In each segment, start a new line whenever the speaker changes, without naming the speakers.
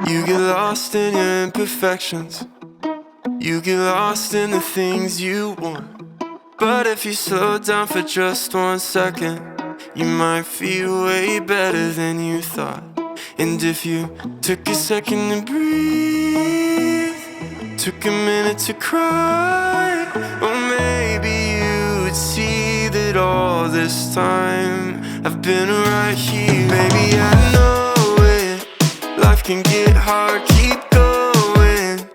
You get lost in your imperfections. You get lost in the things you want. But if you slow down for just 1 second, you might feel way better than you thought. And if you took a second to breathe, took a minute to cry, well maybe you would see that all this time I've been right here. Baby, I know it, life can get hard, keep going.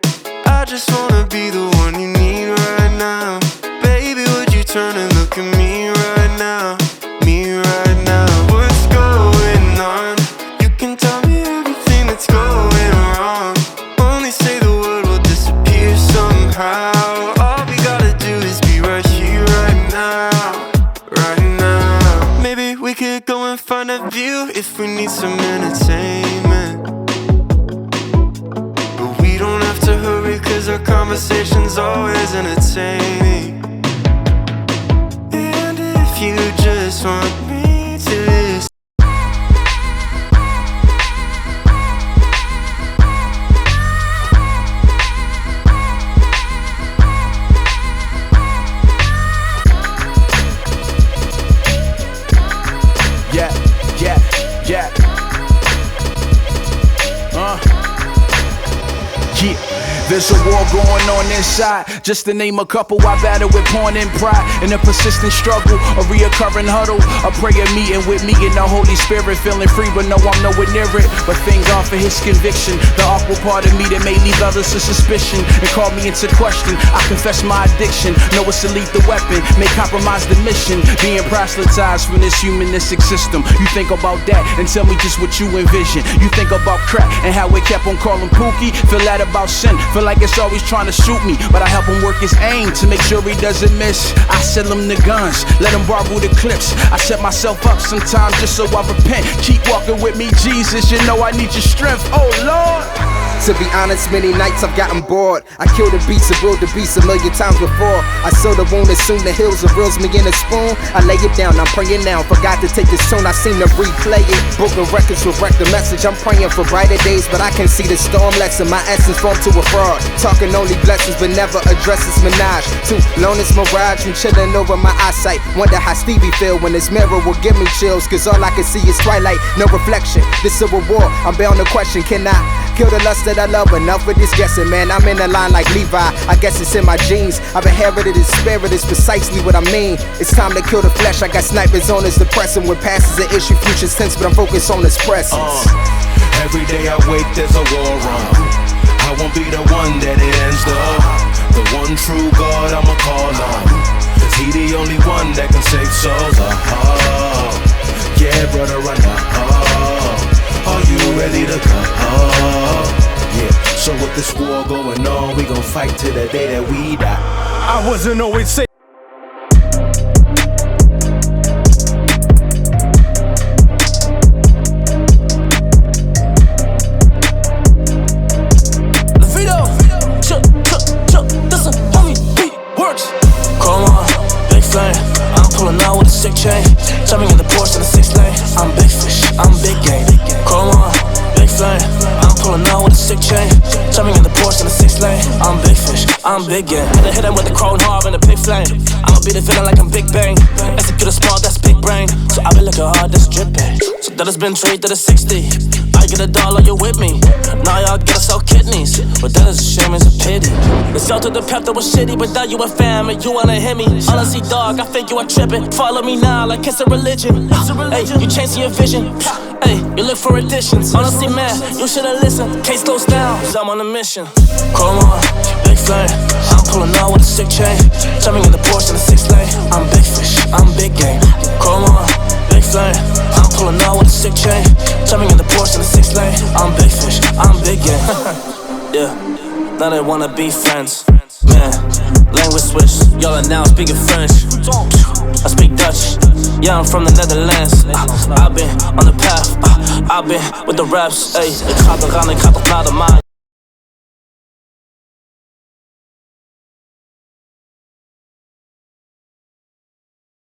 I just wanna be the one you need right now. Baby, would you turn and look at me right now? Me right now. What's going on? You can tell me everything that's going wrong. Only say the word will disappear somehow. All we gotta do is be right here, right now. Right now. Maybe we could go and find a view if we need some entertainment. But we don't have to hurry, cause our conversation's always entertaining. And if you just want me to listen,
yeah. Yeah. There's a war going on inside. Just to name a couple, I battle with porn and pride. In a persistent struggle, a reoccurring huddle, a prayer meeting with me and the Holy Spirit. Feeling free, but no, I'm nowhere near it. But thank God for His conviction. The awkward part of me that may leave others to suspicion and call me into question. I confess my addiction. Know it's a lethal weapon, may compromise the mission. Being proselytized from this humanistic system. You think about that and tell me just what you envision. You think about crack and how it kept on calling Pookie. Feel that about sin. Feel like it's always trying to shoot me, but I help him work his aim to make sure he doesn't miss. I sell him the guns, let him borrow the clips. I set myself up sometimes just so I repent. Keep walking with me, Jesus, you know I need your strength, oh Lord.
To be honest, many nights I've gotten bored. I killed the beast and ruled the beast a million times before. I sew the wound and soon the hills of reels me in a spoon. I lay it down, I'm praying now. Forgot to take this tune, I seem to replay it. Broken records will wreck the message. I'm praying for brighter days, but I can see the storm lessen. My essence formed to a fraud. Talking only blessings, but never addresses menage. Too long as mirage from chilling over my eyesight. Wonder how Stevie feel when this mirror will give me chills. Cause all I can see is twilight, no reflection. This civil war, I'm bound to question. Can I kill the lust that I love? Enough with this guessing, man. I'm in a line like Levi. I guess it's in my genes. I've inherited his spirit, is precisely what I mean. It's time to kill the flesh. I got snipers on his depressing. When past is an issue, future tense, but I'm focused on his presence.
Every day I wake, there's a war on. I won't be the one that it ends though. The one true God I'ma call on, cause He the only one that can save souls. Yeah, brother, I know. Are you ready to go? Yeah, so with this war going on, we gon' fight till the day that we die.
I wasn't always safe.
Sick chain, jumping in the Porsche in the 6 lane. I'm big fish, I'm big game. Chrome on, big flame. I'm pulling out with a sick chain, jumping in the Porsche in the 6 lane. I'm big fish, I'm big game. Hit him with the chrome hard and the pig flame. I'ma be the villain like I'm Big Bang. Execute a small, that's big brain. So I be looking hard, that's dripping. So that has been traded to the 60. I get $1, you're with me. Now y'all gotta sell kidneys, but that is a shame, it's a pity. The sell to the pep that was shitty, but now you a fam and you wanna hit me. Honestly, dog, I think you are tripping. Follow me now like it's a religion. Hey, you changing your vision. Hey, you look for additions. Honestly, man, you should've listened. Case goes down, cause I'm on a mission. Chrome on, big flame. I'm pulling out with a sick chain, jumping in the Porsche in the 6 lane. I'm big fish, I'm big game. Chrome on, big flame. I'm pulling out with a sick chain, jumping in the Porsche in the 6 lane. I'm big fish, I'm big game. Yeah, now they wanna be friends. Man, language switch, y'all are now speaking French. I speak Dutch, yeah, I'm from the Netherlands. I've been on the path, I've been with the raps. Ik ga eraan, ik ga toch naar de maan.